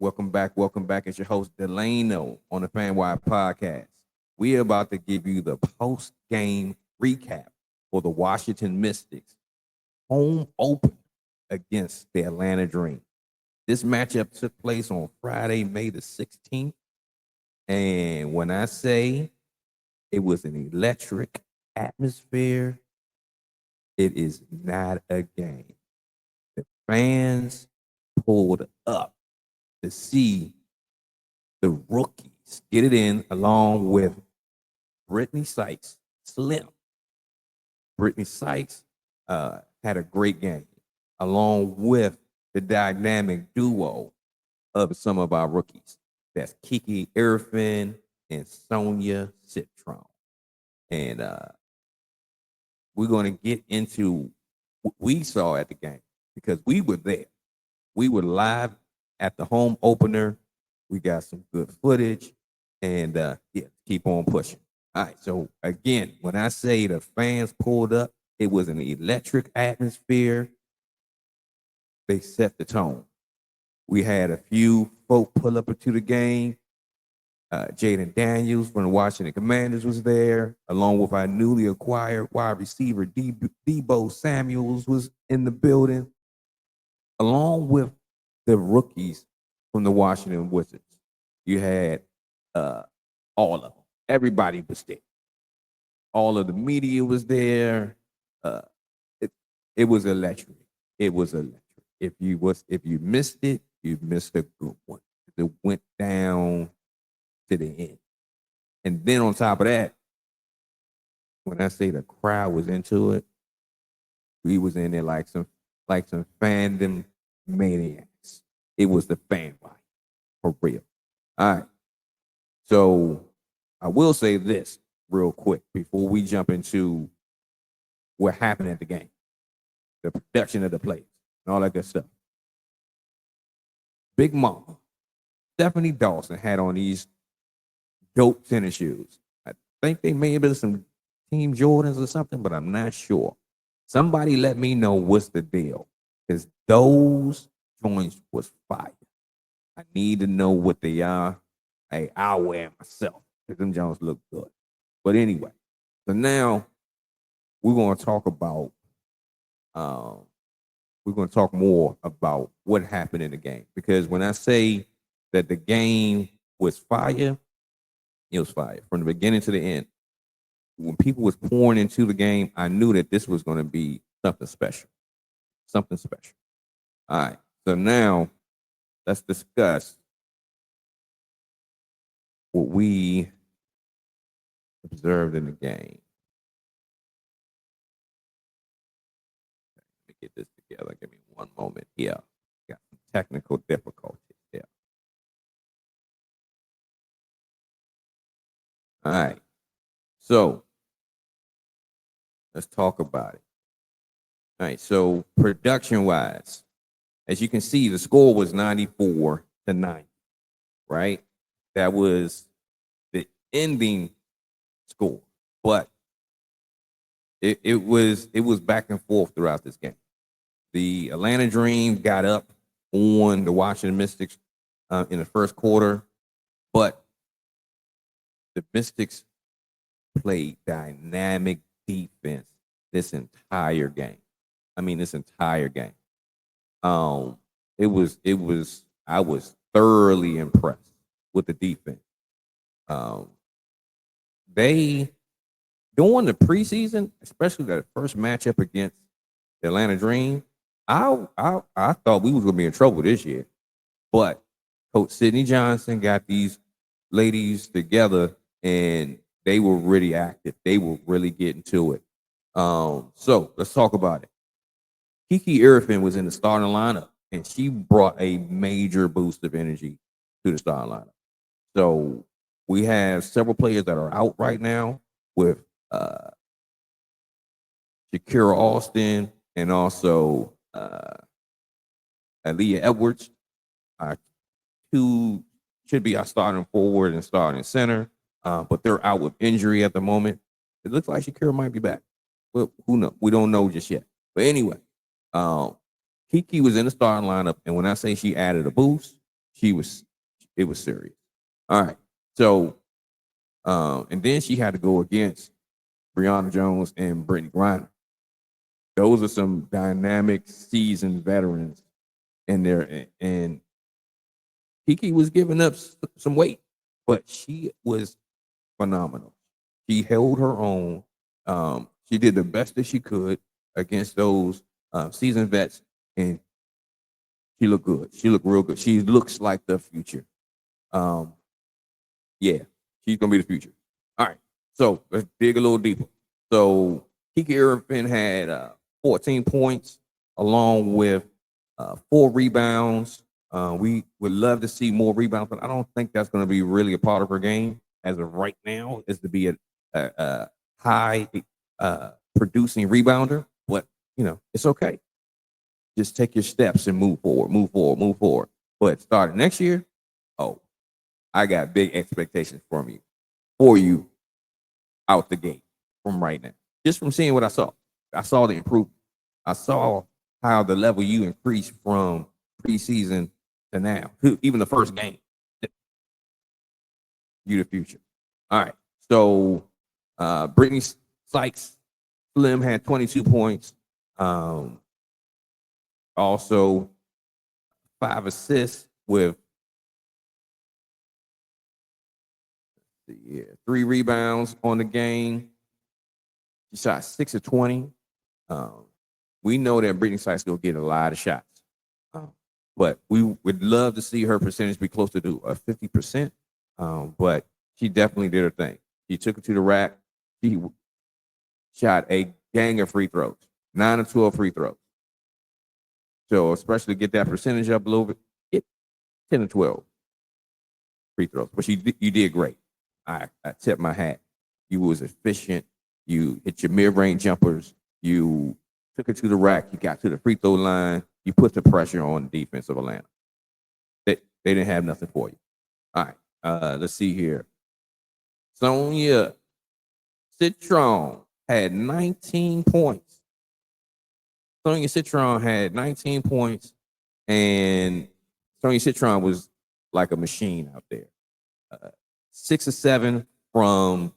Welcome back. Welcome back. It's your host, Delano, on the FanWire podcast. We are about to give you the post-game recap for the Washington Mystics home open against the Atlanta Dream. This matchup took place on Friday, May the 16th. And when I say it was an electric atmosphere, it is not a game. The fans pulled up to see the rookies get it in along with Brittany Sykes, Slim. Brittany Sykes had a great game, along with the dynamic duo of some of our rookies. That's Kiki Irfin and Sonia Citron. And we're going to get into what we saw at the game because we were there. We were live at the home opener. We got some good footage. And keep on pushing. All right, so again, when I say the fans pulled up, it was an electric atmosphere. They set the tone. We had a few folk pull up into the game. Jaden Daniels from the Washington Commanders was there, along with our newly acquired wide receiver Debo Samuels was in the building, along with the rookies from the Washington Wizards. You had all of them. Everybody was there. All of the media was there. It was electric. It was electric. If you missed it, you missed a good one. It went down to the end. And then on top of that, when I say the crowd was into it, we was in there like some fandom maniacs. It was the fan vibe, for real. All right. So I will say this real quick before we jump into what happened at the game, the production of the plays, and all that good stuff. Big Mama, Stephanie Dawson had on these dope tennis shoes. I think they may have been some Team Jordans or something, but I'm not sure. Somebody let me know what's the deal, because those joints was fire. I need to know what they are. Hey, I'll wear them myself because them joints look good. But anyway, so now we're going to talk about more about what happened in the game, because when I say that the game was fire, it was fire from the beginning to the end. When people was pouring into the game, I knew that this was going to be something special. Something special. All right. So now let's discuss what we observed in the game. Let me get this together. Give me one moment here. Got some technical difficulties here. All right. So let's talk about it. All right. So production-wise, as you can see, the score was 94-90, right? That was the ending score, but it was back and forth throughout this game. The Atlanta Dream got up on the Washington Mystics in the first quarter, but the Mystics played dynamic defense this entire game. I mean, this entire game. I was thoroughly impressed with the defense. They during the preseason, especially that first matchup against the Atlanta Dream, I thought we was gonna be in trouble this year. But Coach Sidney Johnson got these ladies together and they were really active. They were really getting to it. So let's talk about it. Kiki Irfin was in the starting lineup, and she brought a major boost of energy to the starting lineup. So we have several players that are out right now with Shakira Austin and also Aaliyah Edwards. Our two should be our starting forward and starting center, but they're out with injury at the moment. It looks like Shakira might be back. Well, who knows? We don't know just yet. But anyway, Kiki was in the starting lineup, and when I say she added a boost, it was serious. All right. So, and then she had to go against Brianna Jones and Brittany Griner. Those are some dynamic, seasoned veterans in there, and Kiki was giving up some weight, but she was phenomenal. She held her own. She did the best that she could against those seasoned vets, and she looked good. She looked real good. She looks like the future. Um, yeah, she's gonna be the future. All right, so let's dig a little deeper. So Kiki Irvin had 14 points, along with 4 rebounds. We would love to see more rebounds, but I don't think that's going to be really a part of her game as of right now. Is to be a high producing rebounder, but it's okay. Just take your steps and move forward, move forward, move forward. But starting next year, oh, I got big expectations for you out the gate from right now. Just from seeing what I saw. I saw the improvement. I saw how the level you increased from preseason to now. Even the first game. You the future. All right. So Brittany Sykes Slim had 22 points. Also 5 assists with 3 rebounds on the game. She shot 6 of 20. We know that Brittany Sykes will get a lot of shots. But we would love to see her percentage be closer to 50%. But she definitely did her thing. She took it to the rack. She shot a gang of free throws, 9 of 12 free throws. So especially get that percentage up a little bit, get 10 of 12 free throws. But you did great. I tip my hat. You was efficient. You hit your mid-range jumpers. You took it to the rack. You got to the free throw line. You put the pressure on the defense of Atlanta. They didn't have nothing for you. All right. Let's see here. Sonia Citron had 19 points. Sonia Citron had 19 points, and Sonia Citron was like a machine out there. 6 of 7 from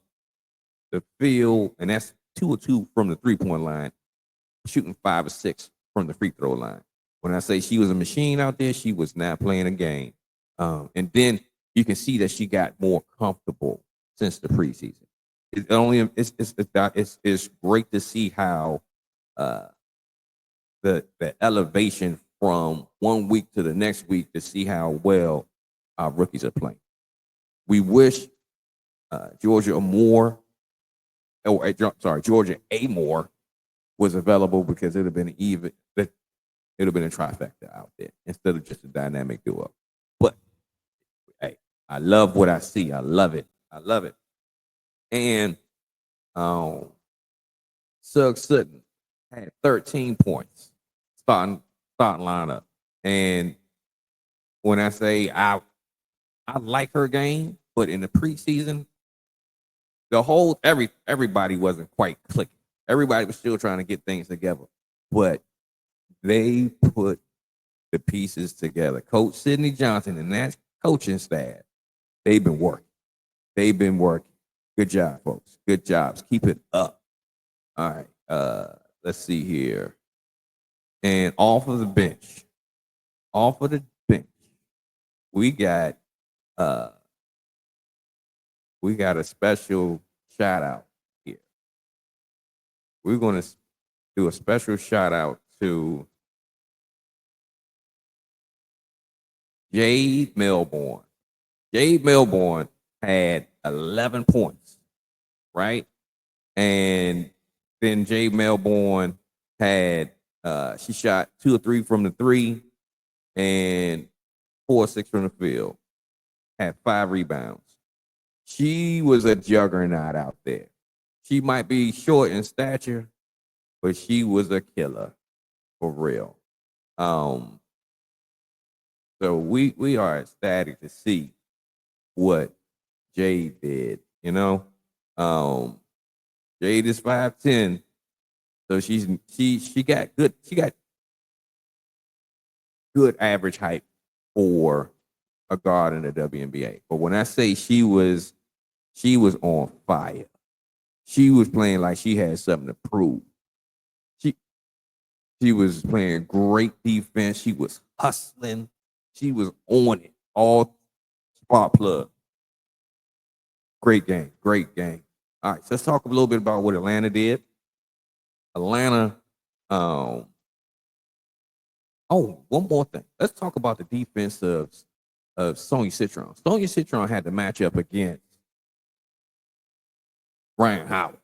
the field, and that's 2 of 2 from the 3-point line, shooting 5 of 6 from the free throw line. When I say she was a machine out there, she was not playing a game. And then you can see that she got more comfortable since the preseason. It's great to see how the elevation from one week to the next week to see how well our rookies are playing. We wish Georgia A. Moore was available, because it would have been a trifecta out there instead of just a dynamic duo. But hey, I love what I see. I love it. And Sugg Sutton had 13 points starting lineup. And when I say I like her game, but in the preseason, everybody wasn't quite clicking. Everybody was still trying to get things together. But they put the pieces together. Coach Sidney Johnson and that coaching staff, they've been working. Good job, folks. Good jobs. Keep it up. All right. Let's see here. And off of the bench, we got a special shout out here. We're going to do a special shout out to Jade Melbourne. Jade Melbourne had 11 points, right? And then Jade Melbourne had she shot 2 or 3 from the 3 and 4 or 6 from the field. Had 5 rebounds. She was a juggernaut out there. She might be short in stature, but she was a killer for real. So we are ecstatic to see what Jade did. Jade is 5'10", so she got good average height for a guard in the WNBA. But when I say she was on fire. She was playing like she had something to prove. She she was playing great defense. She was hustling. She was on it. All spark plug. Great game. Great game. All right, so let's talk a little bit about what Atlanta did. Atlanta, one more thing. Let's talk about the defense of Sonya Citron. Sonya Citron had to match up against Ryan Howard.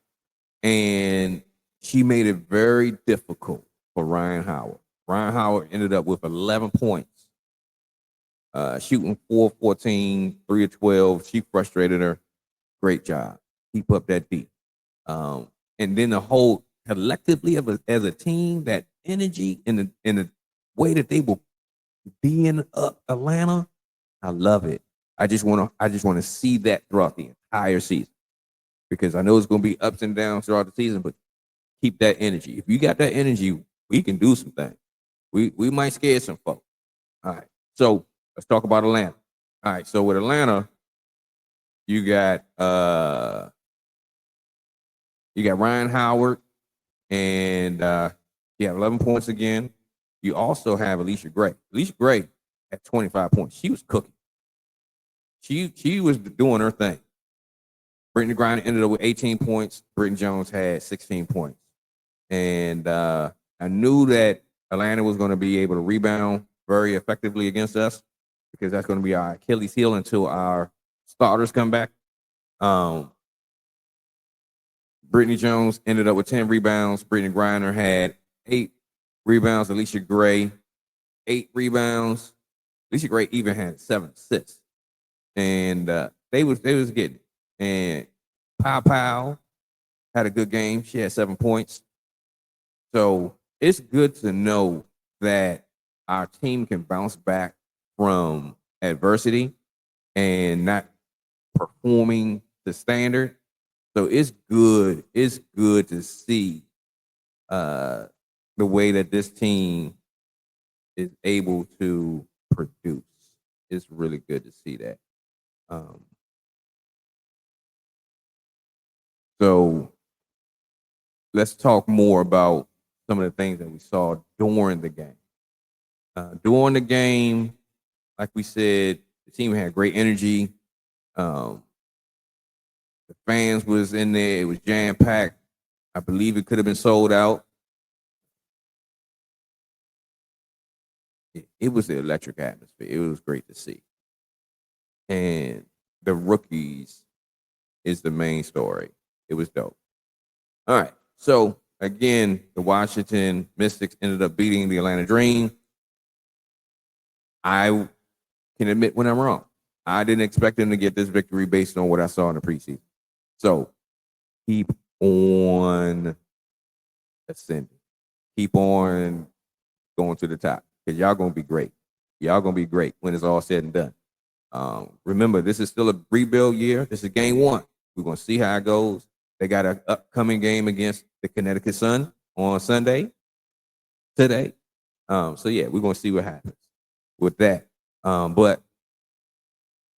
And she made it very difficult for Ryan Howard. Ryan Howard ended up with 11 points, shooting 4-14, 3 of 12. She frustrated her. Great job. Keep up that D. And then the whole collectively as a team, that energy in the way that they will be in Atlanta, I love it. I just want to see that throughout the entire season, because I know it's going to be ups and downs throughout the season, but keep that energy. If you got that energy, we can do some things. We might scare some folks. All right. So let's talk about Atlanta. All right. So with Atlanta, you got Ryan Howard, and you have 11 points again. You also have Alicia Gray. Alicia Gray at 25 points. She was cooking. She was doing her thing. Brittany Griner ended up with 18 points. Brittany Jones had 16 points. And I knew that Atlanta was going to be able to rebound very effectively against us, because that's going to be our Achilles heel until our starters come back. Brittany Jones ended up with 10 rebounds. Brittany Griner had 8 rebounds. Alicia Gray, 8 rebounds. Alicia Gray even had 7 assists. And they was getting it. And Pow had a good game. She had 7 points. So it's good to know that our team can bounce back from adversity and not performing the standard. So it's good. It's good to see the way that this team is able to produce. It's really good to see that. So let's talk more about some of the things that we saw during the game. During the game, like we said, the team had great energy. The fans was in there. It was jam-packed. I believe it could have been sold out. It was the electric atmosphere. It was great to see. And the rookies is the main story. It was dope. All right. So, again, the Washington Mystics ended up beating the Atlanta Dream. I can admit when I'm wrong. I didn't expect them to get this victory based on what I saw in the preseason. So, keep on ascending. Keep on going to the top, because y'all going to be great. Y'all going to be great when it's all said and done. Remember, this is still a rebuild year. This is game 1. We're going to see how it goes. They got an upcoming game against the Connecticut Sun on Sunday, today. So, yeah, we're going to see what happens with that. But,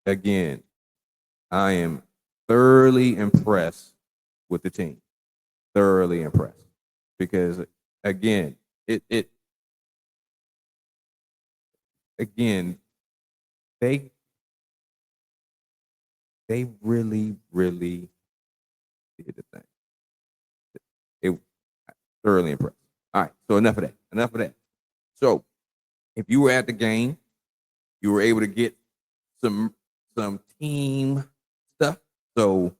again, I am thoroughly impressed with the team. Thoroughly impressed. Because, again, they really, really did the thing. It thoroughly impressed. All right, so enough of that. So, if you were at the game, you were able to get some team stuff. So,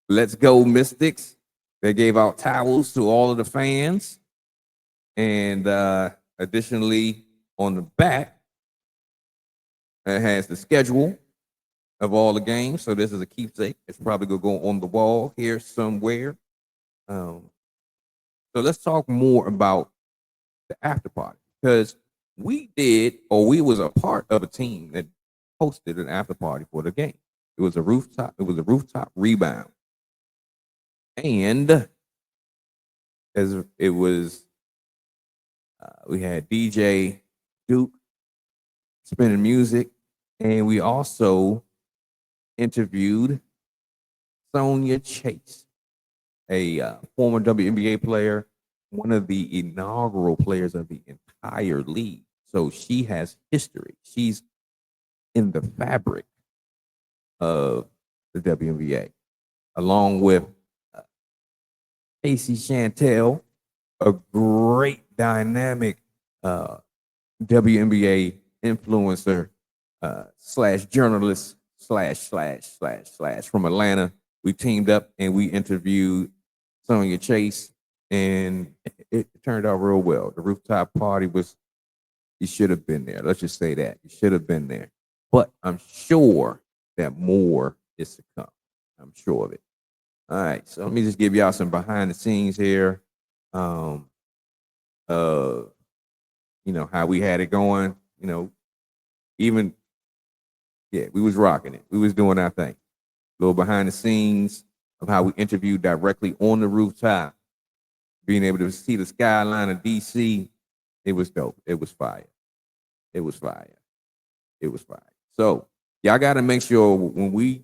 let's go Mystics. They gave out towels to all of the fans. And additionally, on the back, it has the schedule of all the games. So this is a keepsake. It's probably going to go on the wall here somewhere. So let's talk more about the after party, because we was a part of a team that hosted an after party for the game. It was a rooftop rebound. And as it was, we had DJ Duke spinning music. And we also interviewed Sonia Chase, a former WNBA player, one of the inaugural players of the entire league. So she has history. She's in the fabric of the WNBA, along with Casey Chantel, a great dynamic WNBA influencer slash journalist slash from Atlanta. We teamed up and we interviewed Sonia Chase, and it turned out real well. The rooftop party was, you should have been there. Let's just say that. You should have been there. But I'm sure that more is to come. I'm sure of it. All right. So let me just give y'all some behind the scenes here. You know, how we had it going, you know, even, yeah, we was rocking it. We was doing our thing. A little behind the scenes of how we interviewed directly on the rooftop, being able to see the skyline of DC. It was dope. It was fire. It was fire. It was fire. So y'all got to make sure when we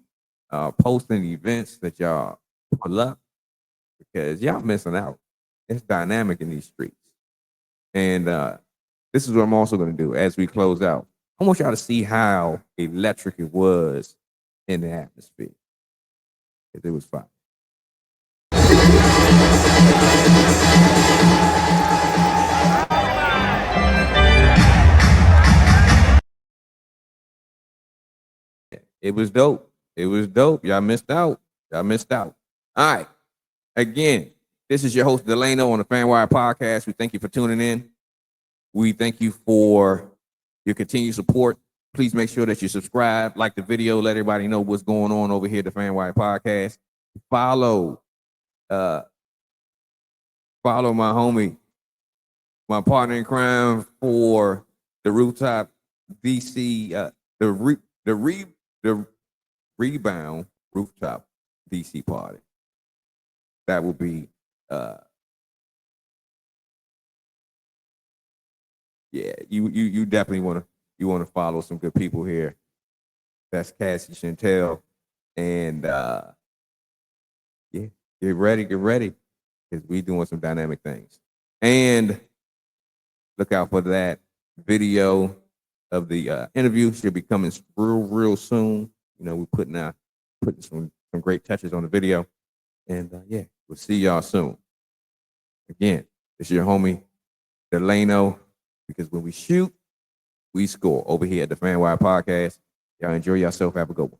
posting events that y'all pull up, because y'all missing out. It's dynamic in these streets. And this is what I'm also going to do as we close out. I want y'all to see how electric it was in the atmosphere. It was fun. It was dope. It was dope. Y'all missed out. Y'all missed out. All right. Again, this is your host, Te-Hina, on the FanWire podcast. We thank you for tuning in. We thank you for your continued support. Please make sure that you subscribe, like the video, let everybody know what's going on over here at the FanWire podcast. Follow my homie, my partner in crime for the rooftop DC, the rebound rooftop DC party. That will be yeah, you definitely want to follow some good people here. That's Cassie Chantel, and yeah, get ready, because we doing some dynamic things. And look out for that video of the interview. Should be coming real soon. You know, we're putting some great touches on the video, and yeah, we'll see y'all soon. Again, it's your homie Te-Hina, because when we shoot, we score over here at the FanWire podcast. Y'all enjoy yourself. Have a good one.